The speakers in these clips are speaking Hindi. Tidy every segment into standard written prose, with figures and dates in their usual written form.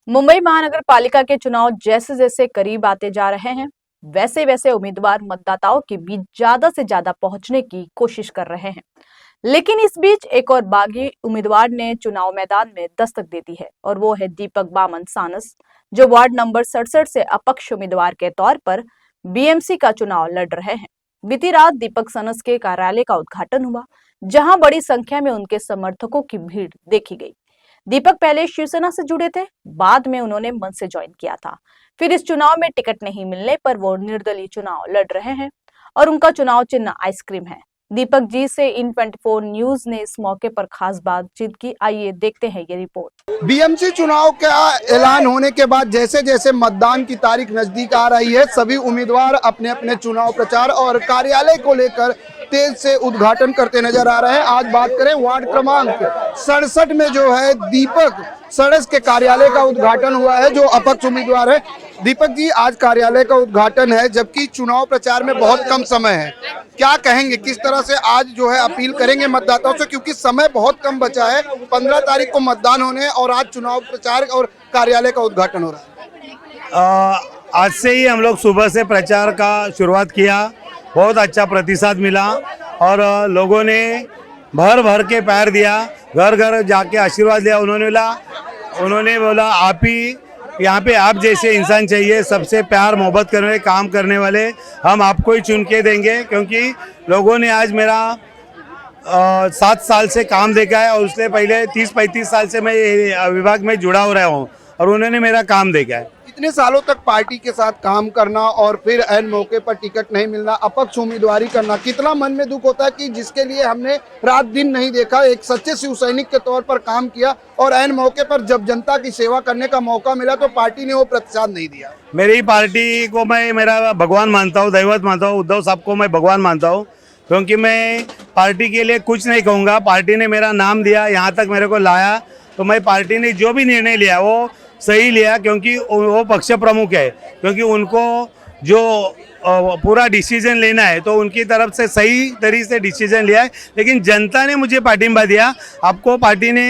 मुंबई महानगर पालिका के चुनाव जैसे जैसे करीब आते जा रहे हैं, वैसे वैसे उम्मीदवार मतदाताओं के बीच ज्यादा से ज्यादा पहुंचने की कोशिश कर रहे हैं। लेकिन इस बीच एक और बागी उम्मीदवार ने चुनाव मैदान में दस्तक दे दी है और वो है दीपक बामन सानस, जो वार्ड नंबर 67 से अपक्ष उम्मीदवार के तौर पर बीएमसी का चुनाव लड़ रहे हैं। बीती रात दीपक सानस के कार्यालय का उद्घाटन हुआ, जहां बड़ी संख्या में उनके समर्थकों की भीड़ देखी गई। दीपक पहले शिवसेना से जुड़े थे, बाद में उन्होंने मन से ज्वाइन किया था। फिर इस चुनाव में टिकट नहीं मिलने पर वो निर्दलीय चुनाव लड़ रहे हैं और उनका चुनाव चिन्ह आइसक्रीम है। दीपक जी से इन 24 न्यूज ने इस मौके पर खास बातचीत की। आइए देखते हैं ये रिपोर्ट। बीएमसी चुनाव का ऐलान होने के बाद जैसे जैसे मतदान की तारीख नजदीक आ रही है, सभी उम्मीदवार अपने अपने चुनाव प्रचार और कार्यालय को लेकर तेज से उद्घाटन करते नजर आ रहे हैं। आज बात करें वार्ड क्रमांक 67 में जो है दीपक सानस के कार्यालय का उद्घाटन हुआ है, जो अपक्ष उम्मीदवार है। दीपक जी, आज कार्यालय का उद्घाटन है, जबकि चुनाव प्रचार में बहुत कम समय है। क्या कहेंगे, किस तरह से आज जो है अपील करेंगे मतदाताओं से, क्योंकि समय बहुत कम बचा है। 15 तारीख को मतदान होने और आज चुनाव प्रचार और कार्यालय का उद्घाटन हो रहा है। आज से ही हम लोग सुबह से प्रचार का शुरुआत किया, बहुत अच्छा प्रतिसाद मिला और लोगों ने भर भर के पैर दिया, घर घर जाके आशीर्वाद लिया। उन्होंने बोला आप ही यहाँ पे, आप जैसे इंसान चाहिए, सबसे प्यार मोहब्बत करने वाले, काम करने वाले, हम आपको ही चुन के देंगे। क्योंकि लोगों ने आज मेरा 7 साल से काम देखा है और उससे पहले 30-35 साल से मैं विभाग में जुड़ा हो रहा हूँ और उन्होंने मेरा काम देखा है। इतने सालों तक पार्टी के साथ काम करना और फिर ऐन मौके पर टिकट नहीं मिलना, अपक्ष उम्मीदवारी करना, कितना मन में दुख होता है कि जिसके लिए हमने रात दिन नहीं देखा, एक सच्चे शिव सैनिक के तौर पर काम किया और ऐन मौके पर जब जनता की सेवा करने का मौका मिला तो पार्टी ने वो प्रतिसाद नहीं दिया। मेरी पार्टी को मैं मेरा भगवान मानता हूँ, दैवत मानता हूँ। उद्धव साहब को मैं भगवान मानता हूँ, क्योंकि मैं पार्टी के लिए कुछ नहीं कहूँगा। पार्टी ने मेरा नाम दिया, यहाँ तक मेरे को लाया, तो मैं पार्टी ने जो भी निर्णय लिया वो सही लिया, क्योंकि वो पक्ष प्रमुख है। क्योंकि उनको जो पूरा डिसीजन लेना है तो उनकी तरफ से सही तरीके से डिसीजन लिया है। लेकिन जनता ने मुझे पार्टिंबा दिया। आपको पार्टी ने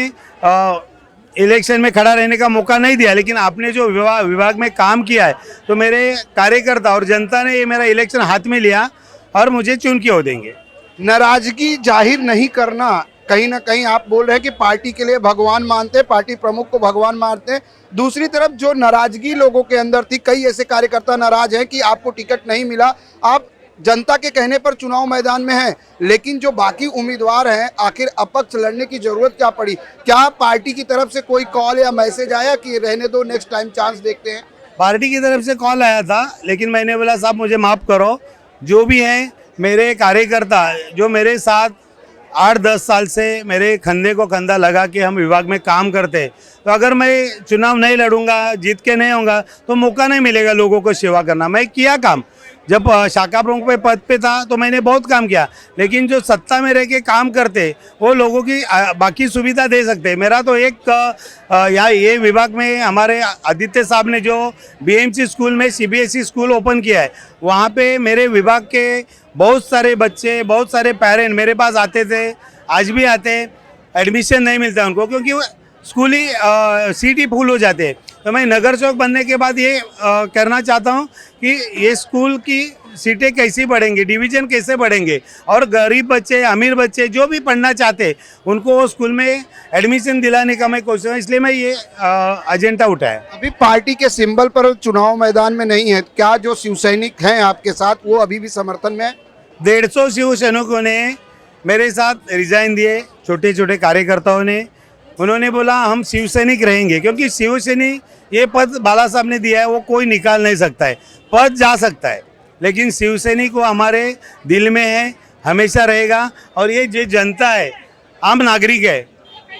इलेक्शन में खड़ा रहने का मौका नहीं दिया, लेकिन आपने जो विभाग में काम किया है तो मेरे कार्यकर्ता और जनता ने ये मेरा इलेक्शन हाथ में लिया और मुझे चुन के हो देंगे। नाराजगी जाहिर नहीं करना, कहीं ना कहीं आप बोल रहे हैं कि पार्टी के लिए भगवान मानते हैं, पार्टी प्रमुख को भगवान मानते हैं। दूसरी तरफ जो नाराजगी लोगों के अंदर थी, कई ऐसे कार्यकर्ता नाराज हैं कि आपको टिकट नहीं मिला, आप जनता के कहने पर चुनाव मैदान में हैं, लेकिन जो बाकी उम्मीदवार हैं, आखिर अपक्ष लड़ने की जरूरत क्या पड़ी? क्या पार्टी की तरफ से कोई कॉल या मैसेज आया कि रहने दो, नेक्स्ट टाइम चांस देखते हैं? पार्टी की तरफ से कॉल आया था, लेकिन मैंने बोला साहब मुझे माफ़ करो। जो भी हैं मेरे कार्यकर्ता, जो मेरे साथ 8-10 साल से मेरे कंधे को कंधा लगा के हम विभाग में काम करते हैं, तो अगर मैं चुनाव नहीं लड़ूंगा, जीत के नहीं होऊंगा, तो मौका नहीं मिलेगा लोगों को सेवा करना। मैं किया काम, जब शाखा प्रमुख पे पद पे था तो मैंने बहुत काम किया, लेकिन जो सत्ता में रह के काम करते वो लोगों की बाकी सुविधा दे सकते। मेरा तो एक यहाँ ये विभाग में हमारे आदित्य साहब ने जो बीएमसी स्कूल में सीबीएसई स्कूल ओपन किया है, वहाँ पे मेरे विभाग के बहुत सारे बच्चे, बहुत सारे पेरेंट मेरे पास आते थे, आज भी आते। एडमिशन नहीं मिलता उनको, क्योंकि स्कूल ही सीट ही फुल हो जाते हैं। तो मैं नगर चौक बनने के बाद ये करना चाहता हूँ कि ये स्कूल की सीटें कैसी बढ़ेंगी, डिवीज़न कैसे बढ़ेंगे, और गरीब बच्चे, अमीर बच्चे जो भी पढ़ना चाहते उनको वो स्कूल में एडमिशन दिलाने का मैं कोशिश हूँ। इसलिए मैं ये एजेंडा उठाया। अभी पार्टी के सिंबल पर चुनाव मैदान में नहीं है, क्या जो शिव सैनिक हैं आपके साथ वो अभी भी समर्थन में है? 150 शिव सैनिकों ने मेरे साथ रिजाइन दिए, छोटे छोटे कार्यकर्ताओं ने। उन्होंने बोला हम शिव सैनिक रहेंगे, क्योंकि शिव सैनिक ये पद बाला साहब ने दिया है, वो कोई निकाल नहीं सकता है। पद जा सकता है, लेकिन शिव सैनिक वो हमारे दिल में है, हमेशा रहेगा। और ये जो जनता है, आम नागरिक है,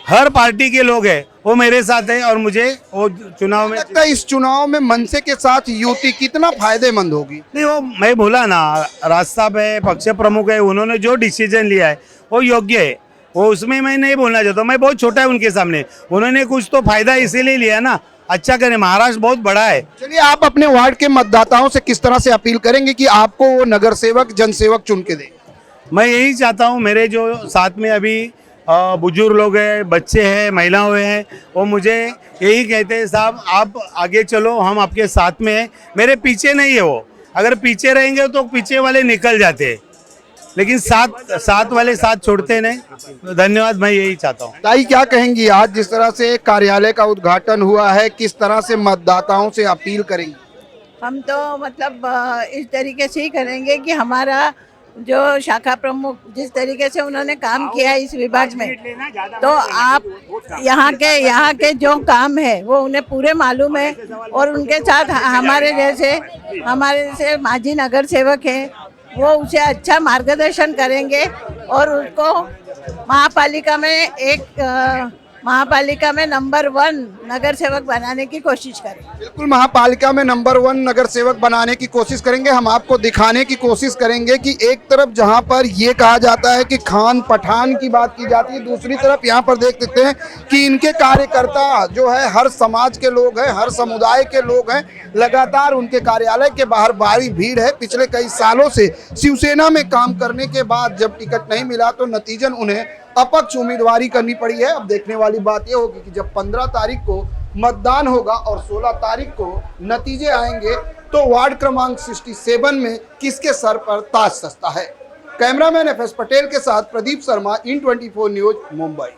हर पार्टी के लोग हैं, वो मेरे साथ है और मुझे वो चुनाव में लगता है इस चुनाव में मनसे के साथ युति कितना फायदेमंद होगी? नहीं, वो मैं बोला ना, राज साहब है, पक्ष प्रमुख है, उन्होंने जो डिसीजन लिया है वो योग्य है। वो उसमें मैं नहीं बोलना चाहता, मैं बहुत छोटा है उनके सामने। उन्होंने कुछ तो फायदा इसीलिए लिया ना, अच्छा करें, महाराष्ट्र बहुत बड़ा है। चलिए, आप अपने वार्ड के मतदाताओं से किस तरह से अपील करेंगे कि आपको वो नगर सेवक, जनसेवक चुन के दे? मैं यही चाहता हूँ, मेरे जो साथ में अभी बुजुर्ग लोग हैं, बच्चे हैं, महिलाएं हैं, वो मुझे यही कहते हैं साहब आप आगे चलो, हम आपके साथ में हैं। मेरे पीछे नहीं है वो, अगर पीछे रहेंगे तो पीछे वाले निकल जाते हैं, लेकिन साथ वाले साथ छोड़ते नहीं। तो धन्यवाद, मैं यही चाहता हूँ। ताई क्या कहेंगी, आज जिस तरह से कार्यालय का उद्घाटन हुआ है, किस तरह से मतदाताओं से अपील करेंगी? हम तो मतलब इस तरीके से ही करेंगे कि हमारा जो शाखा प्रमुख जिस तरीके से उन्होंने काम किया है इस विभाग में, तो आप यहाँ के जो काम है वो उन्हें पूरे मालूम है, और उनके साथ हमारे जैसे माजी नगर सेवक हैं, वो उसे अच्छा मार्गदर्शन करेंगे और उसको महापालिका में नंबर 1 नगर सेवक बनाने की कोशिश करें। बिल्कुल, महापालिका में नंबर 1 नगर सेवक बनाने की कोशिश करेंगे। हम आपको दिखाने की कोशिश करेंगे कि एक तरफ जहां पर ये कहा जाता है कि खान पठान की बात की जाती है, दूसरी तरफ यहां पर देख सकते हैं कि इनके कार्यकर्ता जो है हर समाज के लोग हैं, हर समुदाय के लोग हैं। लगातार उनके कार्यालय के बाहर भारी भीड़ है। पिछले कई सालों से शिवसेना में काम करने के बाद जब टिकट नहीं मिला तो नतीजन उन्हें अपक्ष उम्मीदवारी करनी पड़ी है। अब देखने वाली बात यह होगी कि जब 15 तारीख को मतदान होगा और 16 तारीख को नतीजे आएंगे तो वार्ड क्रमांक 67 में किसके सर पर ताज सजता है। कैमरामैन FS पटेल के साथ प्रदीप शर्मा, IN24 न्यूज, मुंबई।